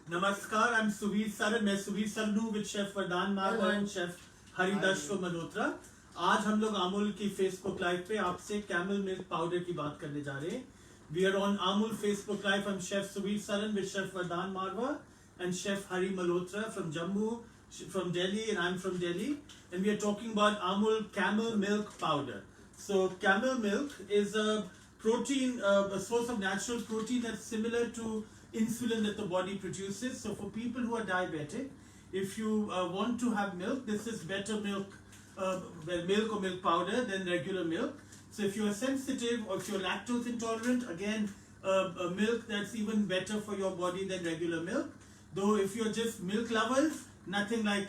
Namaskar, I'm Suvir Saran. मैं सुवीर सरन हूँ with Chef वरदान मारवा and Chef हरिदर्श मल्होत्रा. आज हम लोग अमूल की Facebook लाइव पे आपसे कैमल मिल्क पाउडर की बात करने जा रहे हैं. We are on Amul Facebook Live. I'm Chef Suvir Saran with Chef Vardhan Marwa and Chef Hari Malhotra from Jammu, from Delhi, and I'm from Delhi. And we are talking about Amul Camel Milk Powder. So camel milk is a protein, a source of natural protein that's similar to insulin that the body produces. So for people who are diabetic, if you want to have milk, this is better milk, milk or milk powder than regular milk. So if you are sensitive or if you're lactose intolerant, again, milk that's even better for your body than regular milk. Though if you're just milk lovers, nothing like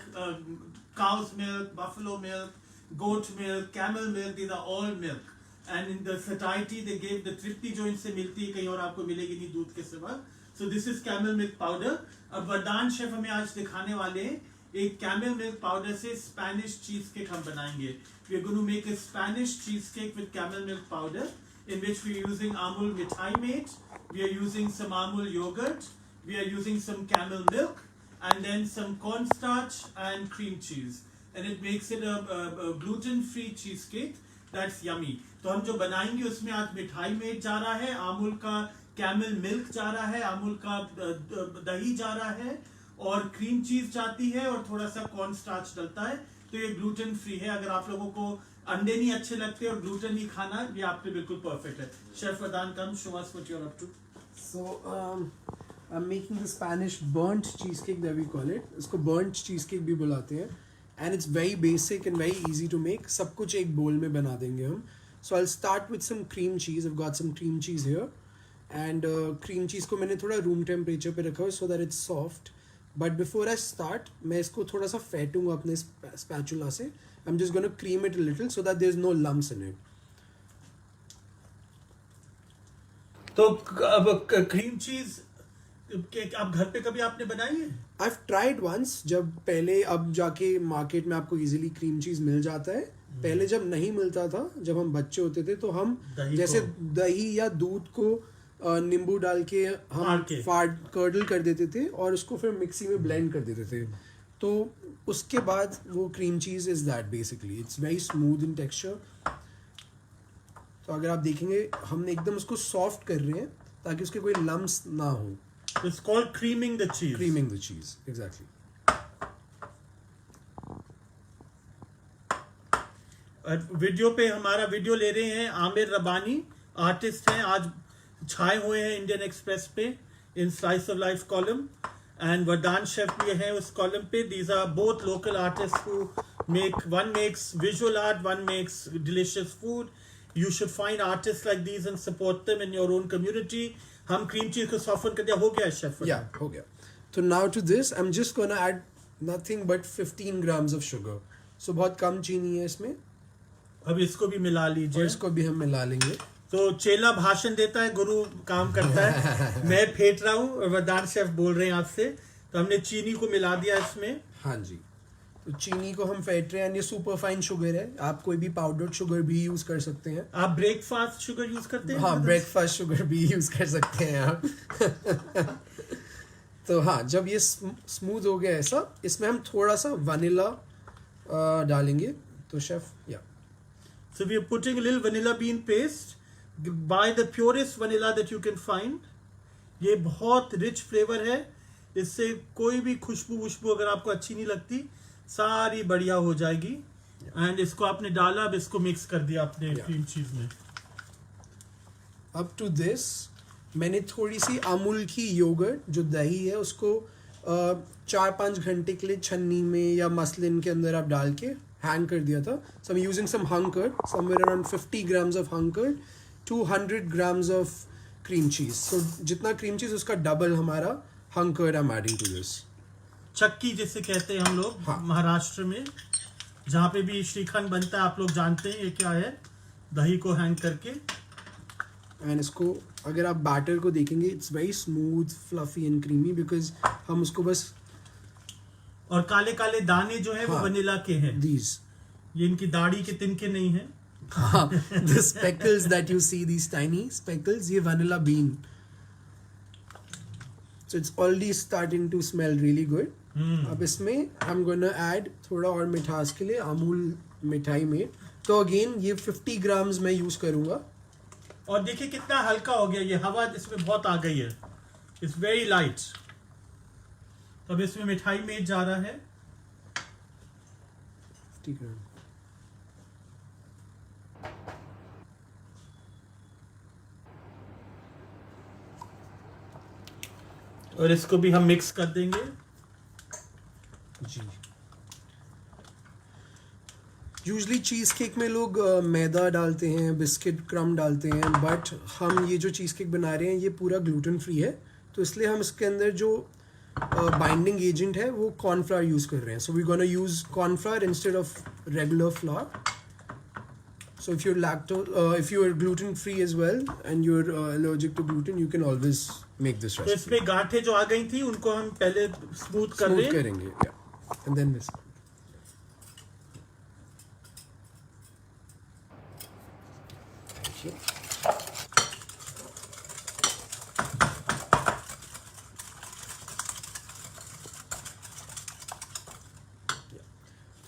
cow's milk, buffalo milk, goat milk, camel milk, these are all milk. And in the satiety they gave the tripti जो इनसे मिलती है कहीं और आपको मिलेगी नहीं दूध के सिवा. So this is camel milk powder. अब वरदान शेफ हमें आज दिखाने वाले हैं एक camel milk powder से Spanish cheesecake हम बनाएंगे. We are going to make a Spanish cheesecake with camel milk powder in which we are using Amul Mithai Mate, we are using some Amul yogurt, we are using some camel milk and then some cornstarch and cream cheese. And it makes it a gluten-free cheesecake that's yummy. तो हम जो बनाएंगे उसमें आज मिठाई met जा रहा है, अमूल का कैमल मिल्क जा रहा है, अमूल का दही जा रहा है और क्रीम चीज जाती है और थोड़ा सा कॉर्न स्टार्च डलता है. तो ये ग्लूटेन फ्री है. अगर आप लोगों को अंडे नहीं अच्छे लगते और ग्लूटेन नहीं खाना, ये आपके बिल्कुल परफेक्ट है. Chef Vardaan, come show us what you are up to. So I'm making the Spanish burnt cheesecake that we call it. इसको burnt cheesecake भी बुलाते हैं. And it's very basic and very easy to make. सब कुछ एक bowl में बना देंगे हम. So I'll start with some cream cheese. I've got some cream cheese here. And cream cheese को मैंने थोड़ा room temperature पे रखा है so that it's soft. But before I start, मैं इसको थोड़ा सा फेंटूंगा अपने spatula से. I'm just going to cream it a little so that there's no lumps in it. तो अब क्रीम चीज आप घर पे कभी आपने बनाई है? I've tried once. जब पहले अब जाके मार्केट में आपको इजीली क्रीम चीज मिल जाता है. पहले जब नहीं मिलता था, जब हम बच्चे होते थे तो हम जैसे दही या दूध को नींबू डाल के हम कर्डल कर देते थे और उसको फिर मिक्सी में ब्लेंड कर देते थे. तो उसके बाद वो cream cheese is that basically. It's very smooth in texture. तो अगर आप देखेंगे हमने एकदम उसको सॉफ्ट कर रहे हैं ताकि उसके कोई लम्स ना हो. It's called creaming the cheese. Creaming the cheese, exactly. Video पे हमारा वीडियो ले रहे हैं आमिर रबानी, आर्टिस्ट हैं, आज छाए हुए हैं इंडियन एक्सप्रेस पे in slice of life column. And Vardaan chef भी हैं उस कॉलम पे. These are both local artist who make, one makes visual art, one makes delicious food. You should find artists like these and support them in your own community. हम cream cheese को soften कर दिया, हो गया chef. Yeah, हो गया. So now to this, I'm just gonna add nothing but 15 grams of sugar. So बहुत कम चीनी है इसमें. अब इसको भी मिला लीजिए. और इसको भी हम मिला लेंगे. तो चेला भाषण देता है, गुरु काम करता है. मैं फेंट रहा हूँ और वरदान शेफ बोल रहे हैं आपसे. तो हमने चीनी को मिला दिया इसमें. हाँ जी. तो चीनी को हम फेंट रहे हैं. ये सुपर फाइन शुगर है. आप कोई भी पाउडर्ड शुगर भी यूज कर सकते हैं. आप ब्रेकफास्ट शुगर यूज करते हैं? हाँ, ब्रेकफास्ट शुगर भी यूज कर सकते हैं आप. तो हाँ, जब ये स्मूथ हो गया ऐसा, इसमें हम थोड़ा सा वनीला डालेंगे. तो शेफ या So we are putting a little vanilla bean paste. Buy the purest vanilla that you can find. ये बहुत रिच फ्लेवर है. इससे कोई भी खुशबू अगर आपको अच्छी नहीं लगती, सारी बढ़िया हो जाएगी. एंड इसको आपने डाला, अब इसको मिक्स कर दिया अपने क्रीम चीज में. अप टू दिस मैंने थोड़ी सी अमूल की योगर्ट जो दही है उसको 4-5 घंटे के लिए छन्नी में या मसलिन के अंदर आप डाल के हैंग कर दिया था. So I am using some hung curd, somewhere around 50 grams of hung curd, 200 grams of cream cheese. So जितना क्रीम चीज उसका डबल हमारा hung curd I am adding to this. चक्की जिसे कहते हैं हम लोग. हाँ. महाराष्ट्र में जहाँ पे भी श्रीखंड बनता है, आप लोग जानते हैं ये क्या है. दही को हैंग करके. एंड इसको अगर आप बैटर को देखेंगे, it's very smooth, fluffy and creamy because हम उसको बस. और काले काले दाने जो है वो वनीला के हैं. दीज, ये इनकी दाढ़ी के तिनके नहीं है. The speckles that you see, these tiny speckles, ये vanilla bean. So it's already starting to smell really good. अब इसमें I'm gonna add थोड़ा और मिठास के लिए अमूल मिठाई में. तो अगेन ये 50 ग्राम्स मैं यूज करूंगा. और देखिए कितना हल्का हो गया ये, हवा इसमें बहुत आ गई है. It's very light. तो अब इसमें मिठाई में जा रहा है 50 ग्राम. और इसको भी हम मिक्स कर देंगे. जी. यूजली चीज़ केक में लोग मैदा डालते हैं, बिस्किट क्रम डालते हैं, बट हम ये जो चीज़ केक बना रहे हैं ये पूरा ग्लूटेन फ्री है. तो इसलिए हम इसके अंदर जो बाइंडिंग एजेंट है वो कॉर्नफ्लावर यूज़ कर रहे हैं. So we gonna use cornflour instead of regular flour. So if you're gluten free as well and you're allergic to gluten, you can always make this तो recipe. इसमें गांठें जो आ गई थी उनको हम पहले स्मूथ कर दें. करेंगे, yeah. And then this.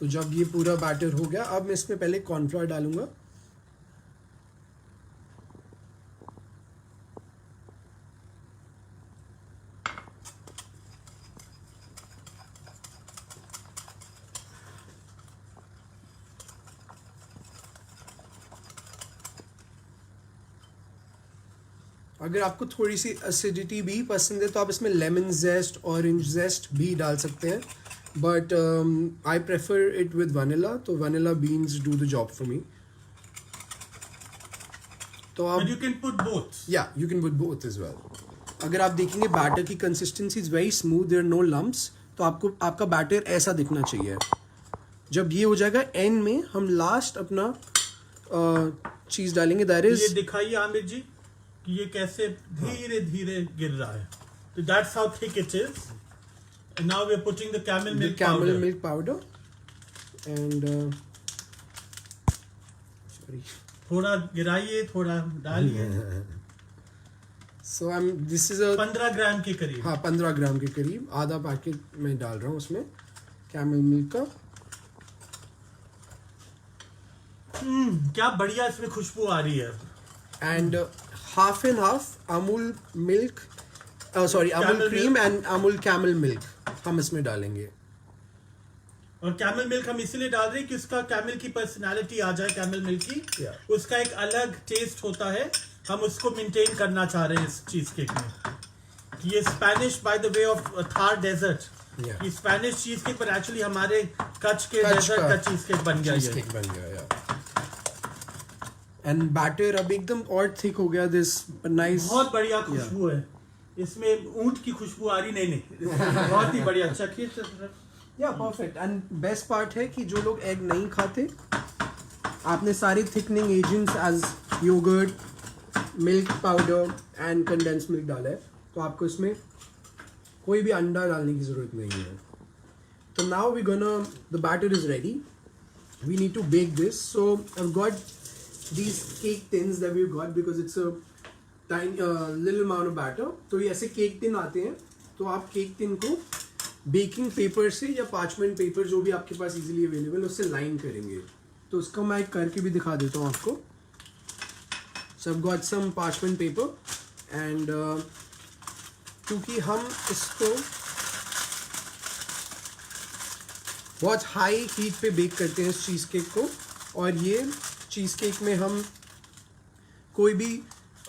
तो जब ये पूरा बैटर हो गया, अब मैं इसमें पहले कॉर्नफ्लावर डालूंगा. अगर आपको थोड़ी सी एसिडिटी भी पसंद है तो आप इसमें लेमन जेस्ट, ऑरेंज जेस्ट भी डाल सकते हैं. But I prefer it with vanilla. तो vanilla beans do the job for me. तो आप यू कैन पुट बोथ. या you can put both as well. अगर आप देखेंगे बैटर की consistency is very smooth, there are no lumps. तो आपको आपका बैटर ऐसा दिखना चाहिए. जब ये हो जाएगा एंड में हम लास्ट अपना चीज़ डालेंगे. दैट इज, ये दिखाइए आमिर जी कि ये कैसे धीरे धीरे गिर रहा है. तो that's how thick it is. And now we're putting the camel milk powder. And sorry. थोड़ा गिराइए, थोड़ा डालिए. So this is a 15 ग्राम के करीब. हाँ, 15 ग्राम के करीब आधा पैकेट मैं डाल रहा हूँ उसमें कैमल मिल्क का. क्या बढ़िया इसमें खुशबू आ रही है. And half and half Amul milk, sorry Amul cream and Amul camel milk हम इसमें डालेंगे. और कैमल मिल्क हम इसीलिए डाल रहे हैं कि उसका कैमल की पर्सनालिटी आ जाए. कैमल मिल्क की उसका एक अलग टेस्ट होता है. हम उसको मेंटेन करना चाह रहे हैं इस चीज केक में. ये Spanish by the way of Thar desert. ये स्पेनिश चीज केक पर एक्चुअली हमारे कच्छ के डेजर्ट का चीज केक बन गया. एंड बैटर अब एकदम और थिक हो गया. दिस नाइस, बहुत बढ़िया खुशबू है इसमें. ऊंट की खुशबू आ रही. नहीं बहुत ही बढ़िया. चखिए. या परफेक्ट. एंड बेस्ट पार्ट है कि जो लोग एग नहीं खाते, आपने सारे thickening agents as yogurt, milk powder and condense milk डाला है. तो आपको इसमें कोई भी अंडा डालने की जरूरत नहीं है. तो now we gonna, the batter is ready. We need to bake this. So I got these cake tins that we've got because it's a tiny little amount of batter. तो ये ऐसे केक टिन आते हैं. तो आप cake tin को baking paper से या पार्चमेंट पेपर जो भी आपके पास इजीली अवेलेबल उससे लाइन करेंगे. तो उसको मैं करके भी दिखा देता हूँ आपको. So I've got some parchment paper and क्योंकि हम इसको बहुत हाई हीट पे बेक करते हैं इस चीज़ केक को. और ये चीज़ केक में हम कोई भी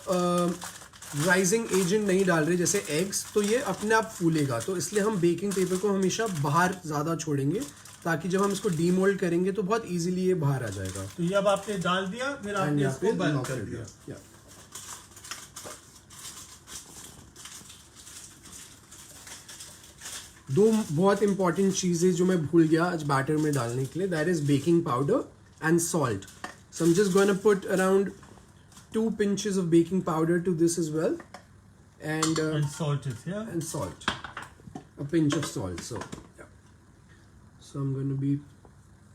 राइजिंग एजेंट नहीं डाल रहे जैसे एग्स. तो ये अपने आप फूलेगा. तो इसलिए हम बेकिंग पेपर को हमेशा बाहर ज़्यादा छोड़ेंगे ताकि जब हम इसको डीमोल्ड करेंगे तो बहुत इजीली ये बाहर आ जाएगा. तो ये अब आपने डाल दिया, फिर आपने इसको बंद कर दिया. दो बहुत इंपॉर्टेंट चीज़ें जो मैं भूल गया आज बैटर में डालने के लिए, that is baking powder and salt. So I'm just going to put around 2 pinches of baking powder to this as well, and salt is, yeah, and salt, a pinch of salt. So yeah, so I'm going to be,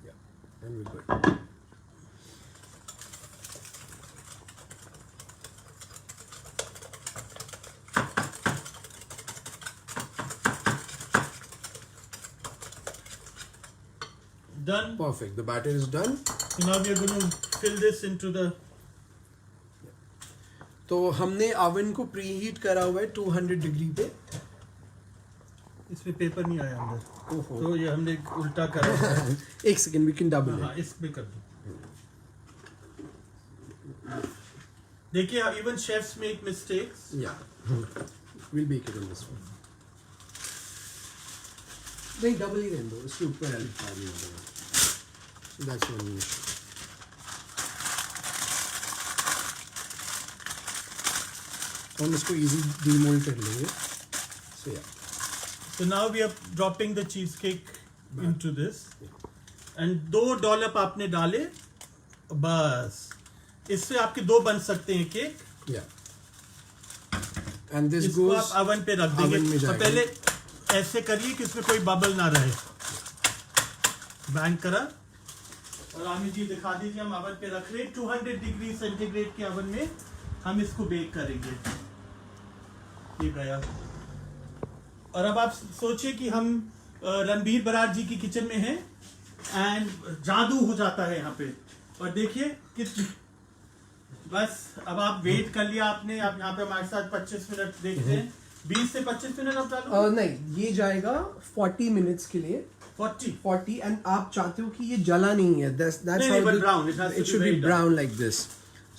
yeah, and we're good. Done. Perfect. The batter is done. So now we are going to fill this into the. तो हमने oven को pre heat करा हुआ है 200 degree पे. इसमें paper नहीं आया अंदर. ओहो. तो ये हमने उल्टा करा है. एक सेकंड, वी कैन डबल हाँ, इसमें कर दो. देखिए, इवन शेफ्स मेक मिस्टेक्स. या will bake it in this one. नहीं, डबल ही रहने दो, इसके ऊपर दैट्स वन. हम इसको इजी डीमोल्ड कर लेंगे. सो या. So now we are dropping the cheesecake into this. And 2 dollop आपने डाले. बस. इससे आपके 2 बन सकते हैं केक. या. एंड दिस इसको गोस आप ओवन पे रख देंगे. तो पहले ऐसे करिए कि इसमें कोई बबल ना रहे. बैंक करा. और आमिर जी दिखा दीजिए, हम ओवन पे रख रहे हैं 200 डिग्री सेंटीग्रेड के ओवन में. हम इसको बेक करेंगे. ये गया. और अब आप सोचिए कि हम रणबीर बरार जी की किचन में हैं एंड जादू हो जाता है यहाँ पे. और देखिए कितनी. बस अब आप वेट कर लिया आपने. आप यहाँ पे हमारे साथ 25 मिनट देखते हैं. 20 से 25 मिनट आप डालो. नहीं, ये जाएगा 40 मिनट्स के लिए. 40 एंड आप चाहते हो कि ये जला नहीं है. brown. It should be brown like this.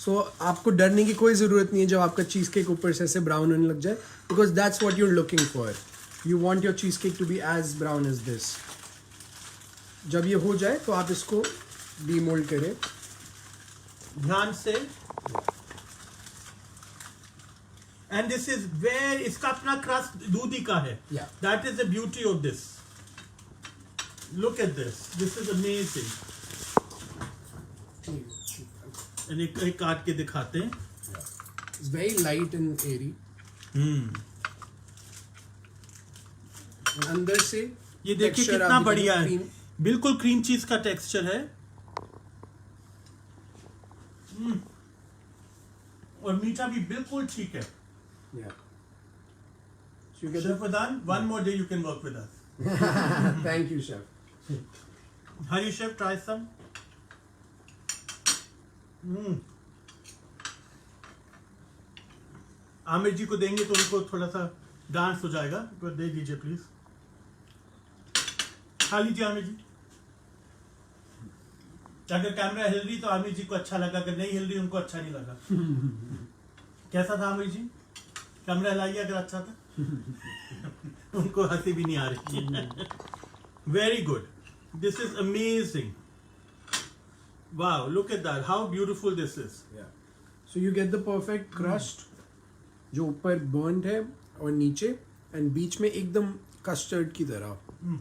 So आपको डरने की कोई जरूरत नहीं है जब आपका चीज केक ऊपर से ऐसे ब्राउन होने लग जाए. Because that's what you are looking for. You want your cheese cake to be as brown as this. जब ये हो जाए तो आप इसको डीमोल्ड करें ध्यान से. And this is where. इसका अपना क्रस्ट दूधी का है. Yeah. That is the beauty of this. Look at this. This is amazing. एक काट के दिखाते हैं. It's very light and airy. अंदर से ये देखिए texture कितना आप बढ़िया है. cream- बिल्कुल क्रीम चीज का टेक्सचर है. और मीठा भी बिल्कुल ठीक है. Yeah. So you get chef Pradhan, one more day you can work with us. the- Thank you, chef. Hari chef, try some. Aamir ji को देंगे तो उनको थोड़ा सा डांस हो जाएगा. तो दे दीजिए प्लीज. खा लीजिए आमिर जी. अगर कैमरा हिल रही तो आमिर जी को अच्छा लगा. अगर नहीं हिल रही उनको अच्छा नहीं लगा. कैसा था आमिर जी? कैमरा हिलाइए अगर अच्छा था. उनको हंसी भी नहीं आ रही. Very good. This is amazing. Wow, look at that. How beautiful this is. Yeah. So you get the perfect crust जो ऊपर burnt है और नीचे and बीच में एकदम custard की तरह.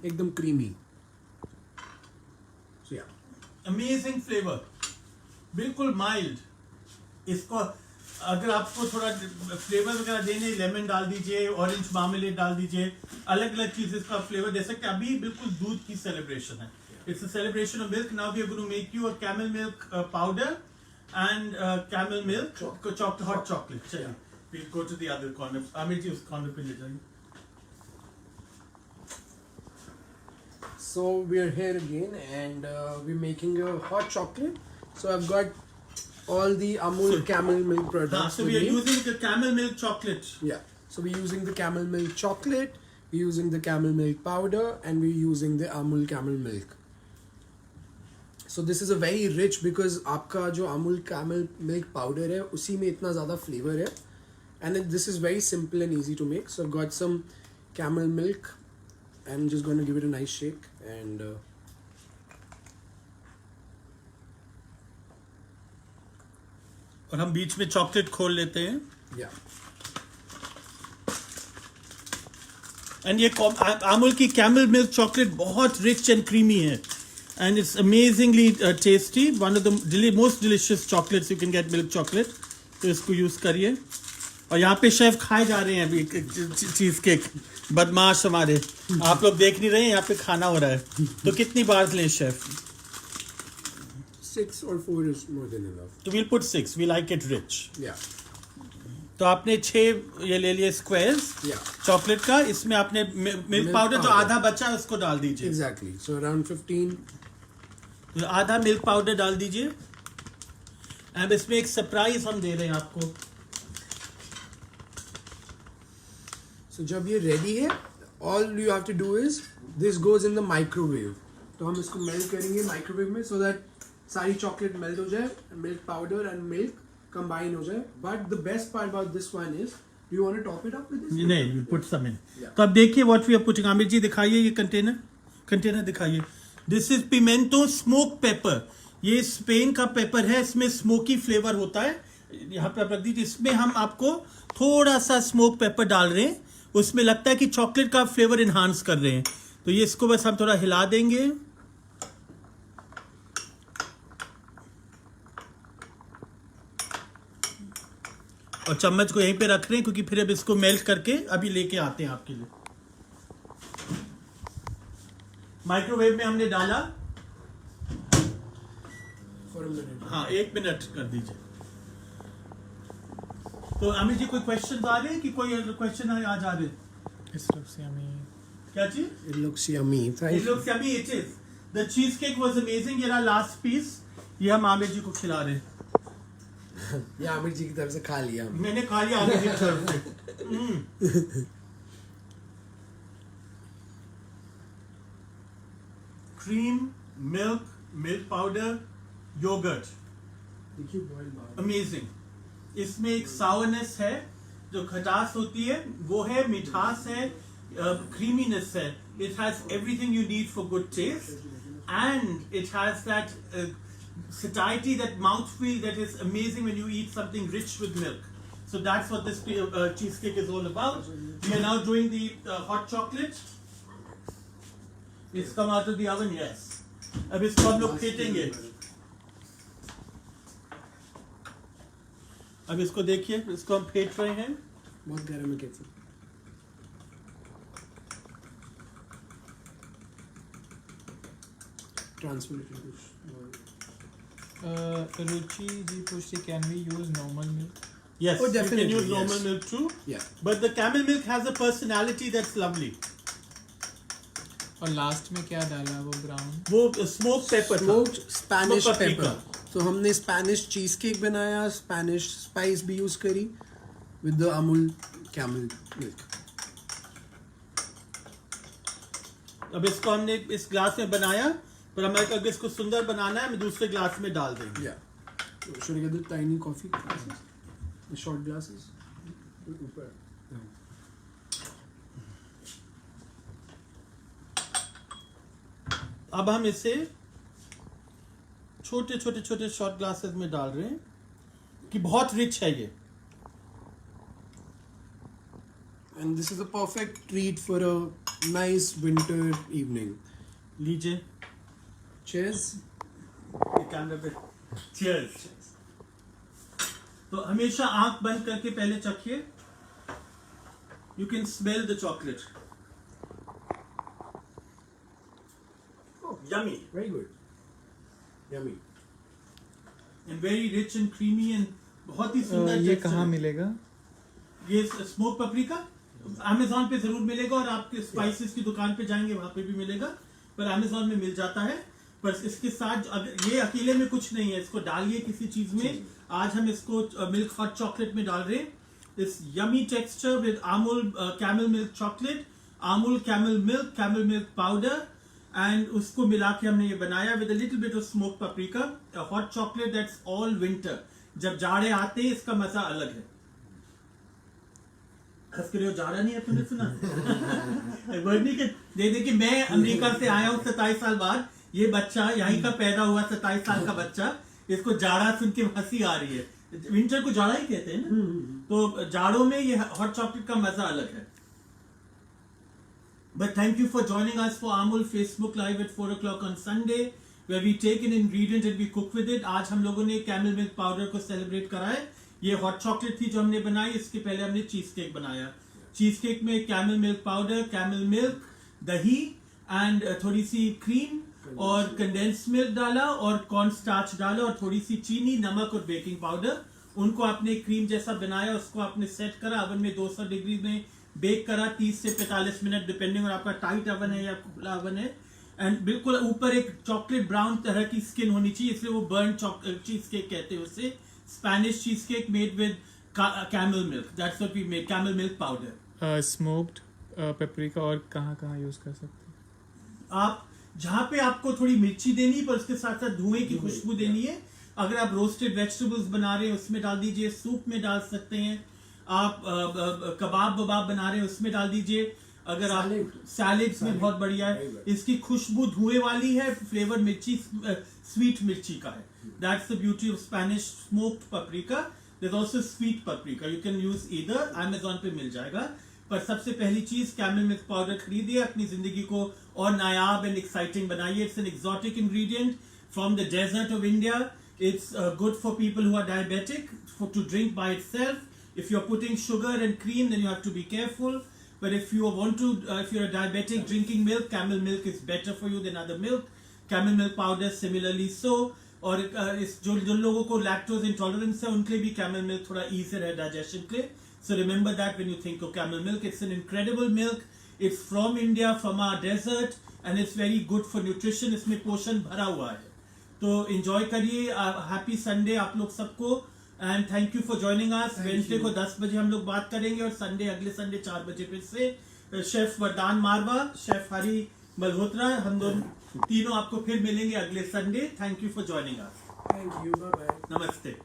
एकदम creamy. So yeah. Amazing flavor. बिल्कुल mild. इसको अगर आपको थोड़ा फ्लेवर वगैरह देने, लेमन डाल दीजिए, ऑरेंज मार्मेलेड डाल दीजिए, अलग अलग चीज इसका फ्लेवर दे सकते हैं. अभी बिल्कुल दूध की सेलिब्रेशन है. It's a celebration of milk. Now we are going to make you a camel milk powder and camel milk hot chocolate. चलिए, we'll go to the other corner. Aamir जी उस corner पे ले जाइए. So we are here again and we're making a hot chocolate. So I've got all the Amul camel milk products. So we are using the camel milk chocolate. Yeah. So we're using the camel milk chocolate, we're using the camel milk powder, and we're using the Amul camel milk. So this is a very rich because आपका जो Amul camel milk powder है उसी में इतना ज़्यादा flavor है. And this is very simple and easy to make. So I've got some camel milk and I'm just going to give it a nice shake and और हम बीच में chocolate खोल लेते हैं. yeah. एंड ये अमूल की कैमल मिल्क चॉकलेट बहुत rich and creamy है. And it's amazingly tasty. One of the most delicious chocolates you can get, milk chocolate. तो इसको यूज करिए. और यहाँ पे शेफ खाए जा रहे हैं अभी चीज केक. बदमाश हमारे. आप लोग देख नहीं रहे हैं, यहाँ पे खाना हो रहा है. तो कितनी बार लें chef? 6 or 4 is more than enough. तो we'll put 6. We like it rich. Yeah. तो आपने 6 ये ले लिए स्क्वायर्स चॉकलेट का. इसमें आपने मिल्क पाउडर जो आधा बचा है उसको डाल दीजिए. Exactly. So around 15 तो आधा मिल्क पाउडर डाल दीजिए। अब इसमें एक सरप्राइज हम दे रहे हैं आपको। So जब ये रेडी है, all you have to do is this goes in the microwave. तो हम इसको मेल्ट करेंगे माइक्रोवेव में so that सारी चॉकलेट मेल्ट हो जाए, milk powder and milk combine हो जाए। But the best part about this one is, do you want to top it up with this? नहीं, put some in. तो अब देखिए what we are putting। Aamir जी दिखाइए ये कंटेनर दिखाइए। This is pimento smoke paper. ये स्पेन का paper है, इसमें स्मोकी फ्लेवर होता है। यहाँ पे आप रख दीजिए। इसमें हम आपको थोड़ा सा स्मोक पेपर डाल रहे हैं, उसमें लगता है कि चॉकलेट का फ्लेवर इन्हांस कर रहे हैं। तो ये इसको बस हम थोड़ा हिला देंगे। और चम्मच को यहीं पे रख रहे हैं क्योंकि फिर अब इसको मेल्ट करके अभी लेके आते हैं आपके लिए। माइक्रोवेव में हमने डाला। For a minute. हाँ, 1 मिनट कर दीजिए। तो अमित जी कोई क्वेश्चन आ रहे हैं कि कोई क्वेश्चन आज आ रहे हैं? क्या चीज? It looks yummy. Thank It you. looks yummy. It is. The cheesecake was amazing. ये रहा लास्ट पीस। ये हम आमिर जी को खिला रहे हैं। ये आमिर जी की तरफ से खा लिया हमने। मैंने खा लिया आमिर जी की तरफ से। क्रीम, मिल्क पाउडर, योगर्ट, देखिए बॉयल बाहर। अमेजिंग। इसमें एक सावरनेस है, जो खटास होती है वो है, मिठास है, क्रीमीनेस है। It has everything you need for good taste, and it has that satiety, that mouthfeel that is amazing when you eat something rich with milk. So that's what this cheesecake is all about. We are now doing the hot chocolate. It's come out of the oven, yes. अब इसको हम लोग फेंटेंगे। अब इसको देखिए, इसको हम फेंट रहे हैं। बहुत गर्म है कैसे? Ruchi ji पूछती can we use normal milk? Yes, Oh, you definitely, can use normal yes. milk too. Yeah. But the camel milk has a personality that's lovely. और लास्ट में क्या डाला वो ब्राउन? वो स्मोक पेपर था। Smoked Spanish Smoked paprika. pepper. तो हमने Spanish cheese cake बनाया, स्पेनिश स्पाइस भी यूज करी with the Amul camel milk. अब इसको हमने इस ग्लास में बनाया, पर हमें अगर इसको सुंदर बनाना है, हम दूसरे ग्लास में डाल देंगे। Yeah. Should I get the tiny coffee glasses? The short glasses? ऊपर। अब हम इसे छोटे छोटे छोटे शॉर्ट ग्लासेस में डाल रहे हैं कि बहुत रिच है ये। And this is a perfect treat for a nice winter evening. लीजिए Cheers. कैमरा पे। Cheers. तो हमेशा आंख बंद करके पहले चखिए। You can smell the chocolate. Oh, Yummy. very good. Yummy. And very rich and creamy and बहुत ही सुंदर। ये texture। कहाँ मिलेगा? ये स्मोक पपरिका अमेज़न पे जरूर मिलेगा, और आपके स्पाइसेस की दुकान पे जाएंगे वहां पे भी मिलेगा, पर अमेज़न में मिल जाता है। पर इसके साथ अगर ये अकेले में कुछ नहीं है, इसको डालिए किसी चीज में। आज हम इसको मिल्क हॉट चॉकलेट में डाल रहे हैं। This yummy texture with Amul camel milk chocolate, Amul camel milk powder, and उसको मिला के हमने ये बनाया with a little bit of smoke paprika, hot chocolate that's all winter. जब जाड़े आते हैं इसका मजा अलग है। हंस के जाड़ा नहीं है, तुमने सुना? वर्णी के दे दे कि मैं अमेरिका से आया हूँ 27 साल बाद, ये बच्चा यहीं का पैदा हुआ 27 साल का बच्चा, इसको जाड़ा सुन के हंसी आ रही है। विंटर को जाड़ा ही कहते हैं ना, तो जाड़ों में ये हॉट चॉकलेट का मजा अलग है। But thank you for joining us for Amul Facebook Live at 4 o'clock on Sunday, where we take an ingredient and we cook with it. आज हम लोगों ने कैमल मिल्क पाउडर को सेलिब्रेट करा है। ये हॉट चॉकलेट थी जो हमने बनाई, इसके पहले हमने चीज केक बनाया। चीज केक में camel milk powder, camel milk, दही एंड थोड़ी सी क्रीम और कंडेंस मिल्क डाला, और कॉर्न स्टार्च डाला, और थोड़ी सी चीनी, नमक और बेकिंग पाउडर। उनको आपने क्रीम जैसा बनाया, उसको आपने सेट करा, ओवन में 200 डिग्री में बेक करा 30 से 45 मिनट डिपेंडिंग, और आपका टाइट ओवन है या खुला ओवन है। एंड बिल्कुल ऊपर एक चॉकलेट ब्राउन तरह की स्किन होनी चाहिए, इसलिए वो बर्न चीज केक कहते हैं उसे। Spanish cheese cake made with camel milk, that's what we made, camel milk powder. Smoked paprika और कहाँ यूज़ कर सकते हैं? आप जहाँ पे आपको थोड़ी मिर्ची देनी है पर उसके साथ साथ धुएं की खुशबू देनी है, अगर आप रोस्टेड वेजिटेबल्स बना रहे हैं उसमें डाल दीजिए, सूप में डाल सकते हैं आप, कबाब वबाब बना रहे हैं उसमें डाल दीजिए, अगर आप सैलेड्स में बहुत बढ़िया है। इसकी खुशबू धुएं वाली है, फ्लेवर मिर्ची स्वीट मिर्ची का है। That's the beauty of Spanish smoked paprika. There's also sweet paprika. You can use either. Amazon पे मिल जाएगा। पर सबसे पहली चीज कैमल मिल्क पाउडर खरीदिए, अपनी जिंदगी को और नायाब एंड एक्साइटिंग बनाइए। It's an exotic ingredient from the desert of India. It's good for people who are diabetic to drink by itself. If you're putting sugar and cream, then you have to be careful. But if you want to, if you're a diabetic drinking milk, camel milk is better for you than other milk. Camel milk powder similarly so. और इस जो लोगों को lactose intolerance है उनके लिए भी camel milk थोड़ा ईजियर है डाइजेशन के लिए. So remember that when you think of camel milk. It's an incredible milk. It's from India, from our desert, and it's very good for nutrition. इसमें पोषण भरा हुआ है, तो एंजॉय करिए. हैप्पी संडे आप लोग सबको, and thank you for joining us. Wednesday को 10 बजे हम लोग बात करेंगे और संडे अगले संडे 4 बजे फिर से शेफ वरदान मारवा, शेफ हरी मल्होत्रा, हम दोनों तीनों आपको फिर मिलेंगे अगले Sunday. Thank you for joining us. Thank you, bye bye. नमस्ते.